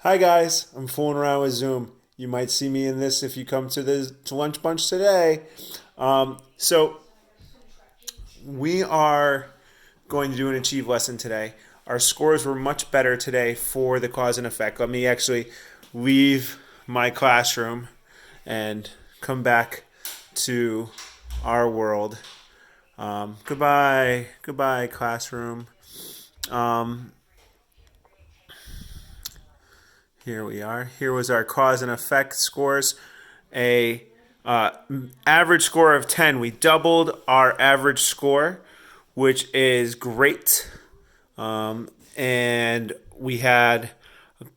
Hi guys, I'm fooling around with Zoom. You might see me in this if you come to lunch bunch today. So we are going to do an achieve lesson today. Our scores were much better today for the cause and effect. Let me actually leave my classroom and come back to our world. Goodbye, classroom. Um, Here we are. Here was our cause and effect scores. A uh, average score of 10. We doubled our average score, which is great. And we had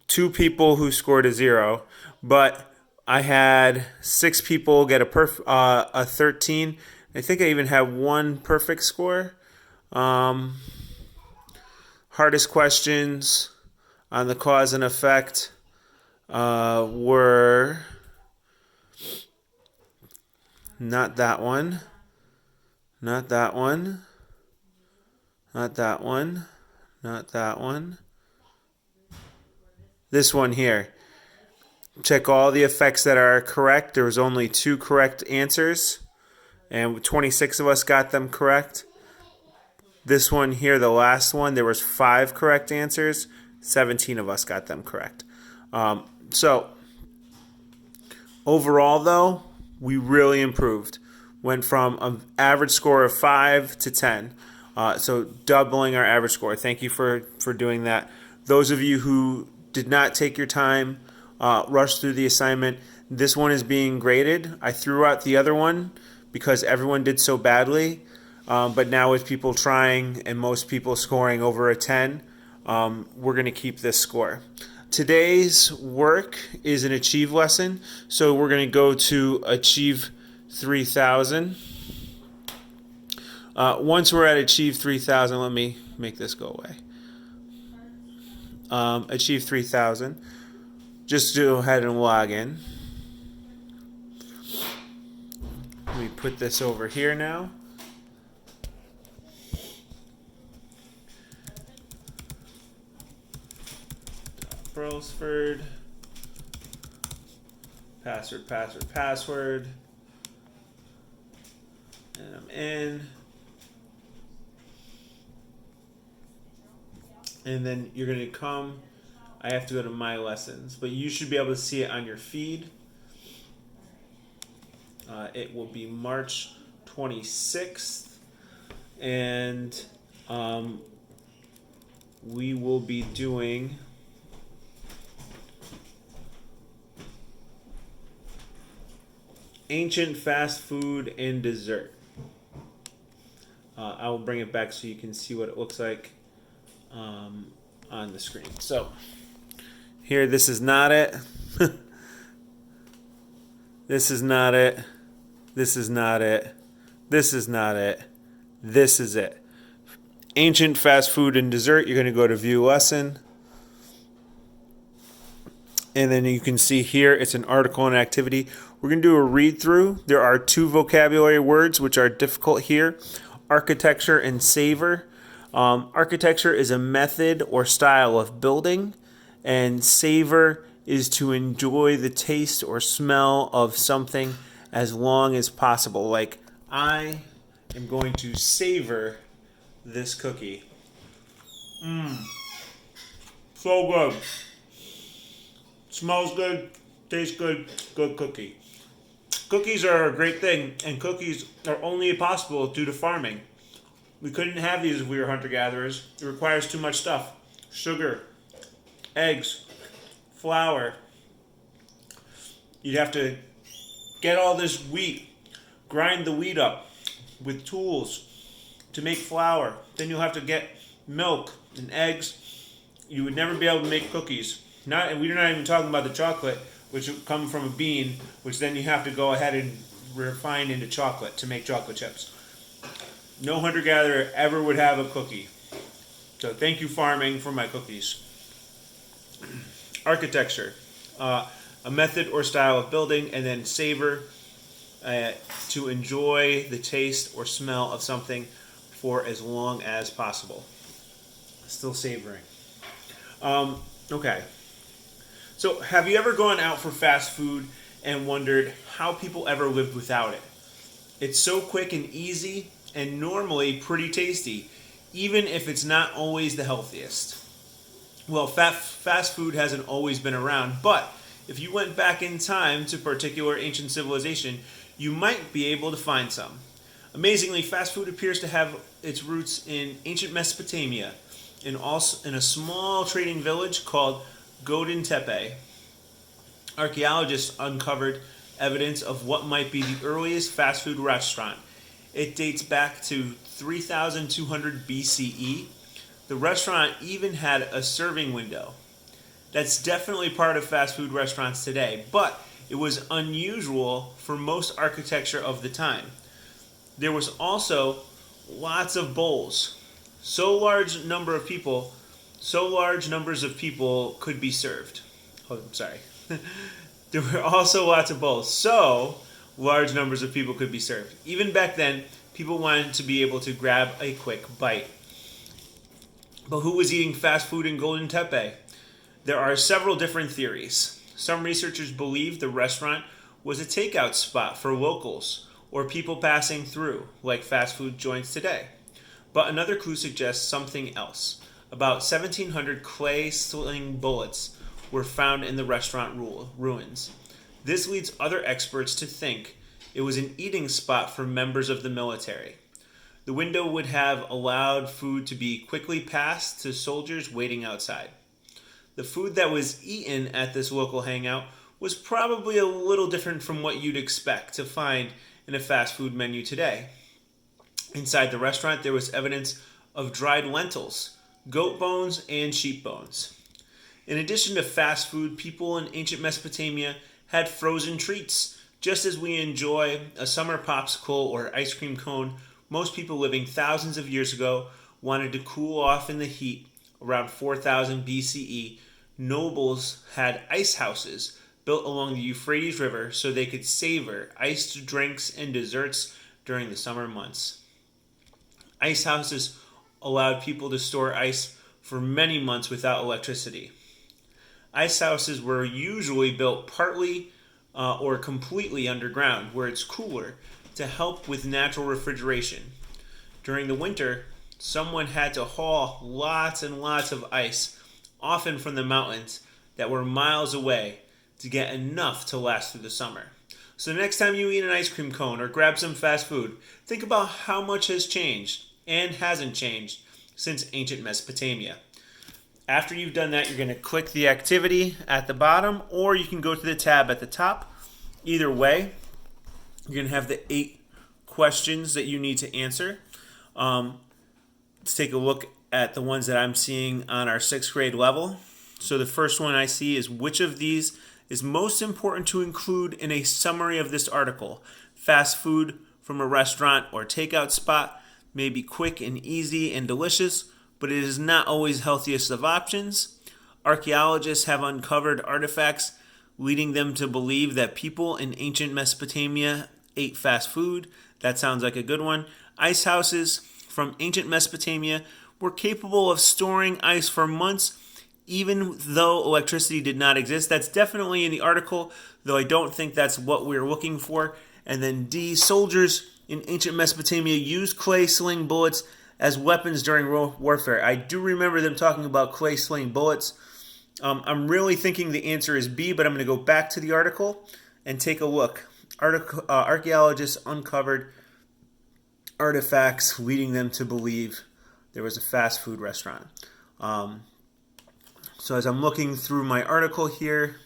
two people who scored a 0, but I had six people get a 13. I think I even had one perfect score. Hardest questions on the cause and effect were not that one, not that one, not that one, not that one. This one here. Check all the effects that are correct. There was only two correct answers, and 26 of us got them correct. This one here, the last one, there was five correct answers. 17 of us got them correct. So overall, though, we really improved. Went from an average score of 5 to 10. So doubling our average score. Thank you for doing that. Those of you who did not take your time, rush through the assignment, this one is being graded. I threw out the other one because everyone did so badly. But now with people trying and most people scoring over a 10, we're going to keep this score. Today's work is an achieve lesson, so we're going to go to achieve 3000. Once we're at achieve 3000, let me make this go away. Achieve 3000. Just go ahead and log in. Let me put this over here now. Brailsford. Password. And I'm in. And then you're going to come. I have to go to my lessons, but you should be able to see it on your feed. It will be March 26th, and we will be doing ancient fast food and dessert. I will bring it back so you can see what it looks like on the screen. So here, this is not it. This is not it. This is not it. This is not it. This is it. Ancient fast food and dessert. You're going to go to view lesson. And then you can see here it's an article and activity. We're going to do a read through. There are two vocabulary words which are difficult here: architecture and savor. Architecture is a method or style of building, and savor is to enjoy the taste or smell of something as long as possible. Like, I am going to savor this cookie. So good. Smells good, tastes good, good cookie. Cookies are a great thing, and cookies are only possible due to farming. We couldn't have these if we were hunter-gatherers. It requires too much stuff. Sugar, eggs, flour. You'd have to get all this wheat, grind the wheat up with tools to make flour. Then you'll have to get milk and eggs. You would never be able to make cookies. And we're not even talking about the chocolate, which would come from a bean, which then you have to go ahead and refine into chocolate to make chocolate chips. No hunter-gatherer ever would have a cookie. So thank you, farming, for my cookies. Architecture, a method or style of building, and then savor, to enjoy the taste or smell of something for as long as possible. Still savoring. Okay. So, have you ever gone out for fast food and wondered how people ever lived without it? It's so quick and easy and normally pretty tasty, even if it's not always the healthiest. Well, fast food hasn't always been around, but if you went back in time to a particular ancient civilization, you might be able to find some. Amazingly, fast food appears to have its roots in ancient Mesopotamia, in a small trading village called Godin Tepe. Archaeologists uncovered evidence of what might be the earliest fast food restaurant. It dates back to 3200 BCE. The restaurant even had a serving window. That's definitely part of fast food restaurants today, but it was unusual for most architecture of the time. There was also lots of bowls. So large numbers of people could be served. Oh, I'm sorry. There were also lots of bowls. So large numbers of people could be served. Even back then, people wanted to be able to grab a quick bite. But who was eating fast food in Golden Tepe? There are several different theories. Some researchers believe the restaurant was a takeout spot for locals or people passing through, like fast food joints today. But another clue suggests something else. About 1,700 clay sling bullets were found in the restaurant ruins. This leads other experts to think it was an eating spot for members of the military. The window would have allowed food to be quickly passed to soldiers waiting outside. The food that was eaten at this local hangout was probably a little different from what you'd expect to find in a fast food menu today. Inside the restaurant, there was evidence of dried lentils, goat bones, and sheep bones. In addition to fast food, people in ancient Mesopotamia had frozen treats. Just as we enjoy a summer popsicle or ice cream cone, most people living thousands of years ago wanted to cool off in the heat. Around 4000 BCE, nobles had ice houses built along the Euphrates River so they could savor iced drinks and desserts during the summer months. Ice houses allowed people to store ice for many months without electricity. Ice houses were usually built partly or completely underground, where it's cooler, to help with natural refrigeration. During the winter, someone had to haul lots and lots of ice, often from the mountains that were miles away, to get enough to last through the summer. So next time you eat an ice cream cone or grab some fast food, think about how much has changed and hasn't changed since ancient Mesopotamia. After you've done that, you're going to click the activity at the bottom, or you can go to the tab at the top. Either way, you're going to have the 8 questions that you need to answer. Let's take a look at the ones that I'm seeing on our 6th grade level. So the first one I see is, which of these is most important to include in a summary of this article? Fast food from a restaurant or takeout spot may be quick and easy and delicious, but it is not always healthiest of options. Archaeologists have uncovered artifacts leading them to believe that people in ancient Mesopotamia ate fast food. That sounds like a good one. Ice houses from ancient Mesopotamia were capable of storing ice for months, even though electricity did not exist. That's definitely in the article, though I don't think that's what we're looking for. And then D, soldiers in ancient Mesopotamia used clay sling bullets as weapons during warfare. I do remember them talking about clay sling bullets. I'm really thinking the answer is B, but I'm going to go back to the article and take a look. Archaeologists uncovered artifacts leading them to believe there was a fast food restaurant. So as I'm looking through my article here,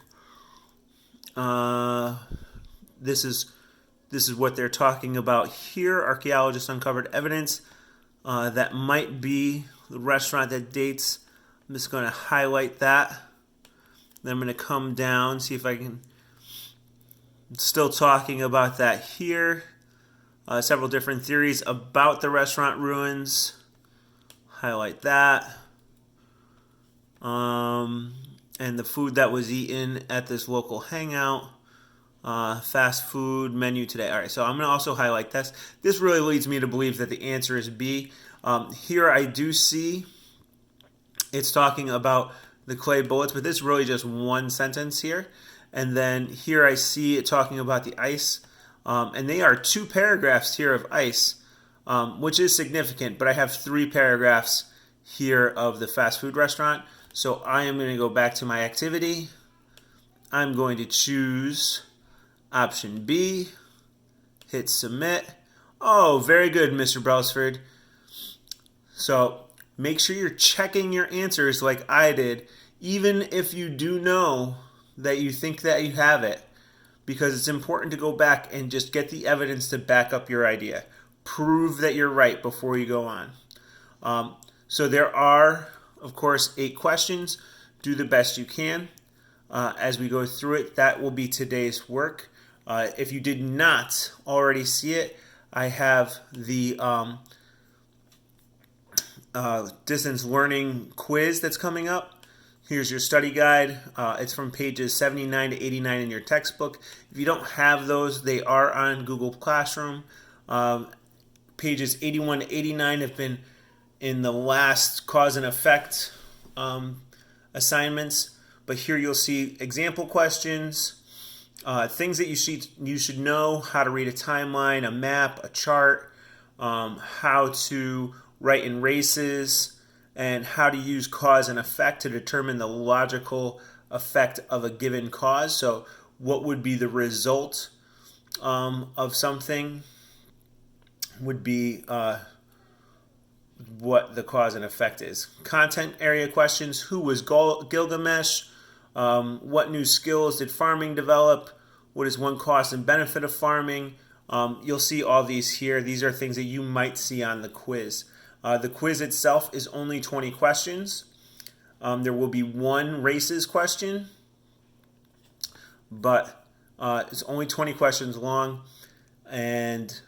this is what they're talking about here. Archaeologists uncovered evidence that might be the restaurant that dates. I'm just going to highlight that. Then I'm going to come down, see if I can. Still talking about that here. Several different theories about the restaurant ruins. Highlight that. And the food that was eaten at this local hangout. Fast food menu today. All right, so I'm going to also highlight this. This really leads me to believe that the answer is B. Here I do see it's talking about the clay bullets, but this is really just one sentence here. And then here I see it talking about the ice. And they are 2 paragraphs here of ice, which is significant, but I have 3 paragraphs here of the fast food restaurant. So I am going to go back to my activity. I'm going to choose option B, hit submit. Oh, very good, Mr. Brelsford. So make sure you're checking your answers like I did, even if you do know that you think that you have it, because it's important to go back and just get the evidence to back up your idea. Prove that you're right before you go on. So there are, of course, 8 questions. Do the best you can. As we go through it, that will be today's work. If you did not already see it, I have the distance learning quiz that's coming up. Here's your study guide. It's from pages 79 to 89 in your textbook. If you don't have those, they are on Google Classroom. Pages 81 to 89 have been in the last cause and effect assignments. But here you'll see example questions, things that you should know: how to read a timeline, a map, a chart, how to write in races, and how to use cause and effect to determine the logical effect of a given cause. So what would be the result of something would be what the cause and effect is. Content area questions: who was Gilgamesh? What new skills did farming develop? What is one cost and benefit of farming? You'll see all these here. These are things that you might see on the quiz. The quiz itself is only 20 questions. There will be 1 races question, but it's only 20 questions long, and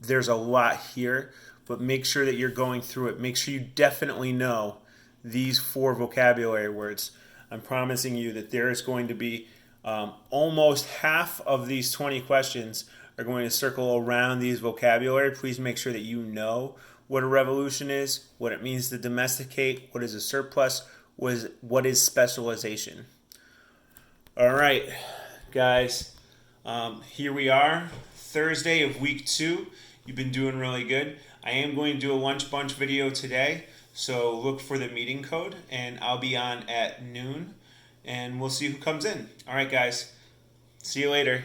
there's a lot here, but make sure that you're going through it. Make sure you definitely know these 4 vocabulary words. I'm promising you that there is going to be almost half of these 20 questions are going to circle around these vocabulary. Please make sure that you know what a revolution is, what it means to domesticate, what is a surplus, what is specialization. All right, guys, here we are, Thursday of week 2. You've been doing really good. I am going to do a lunch bunch video today, so look for the meeting code, and I'll be on at noon, and we'll see who comes in. All right, guys, see you later.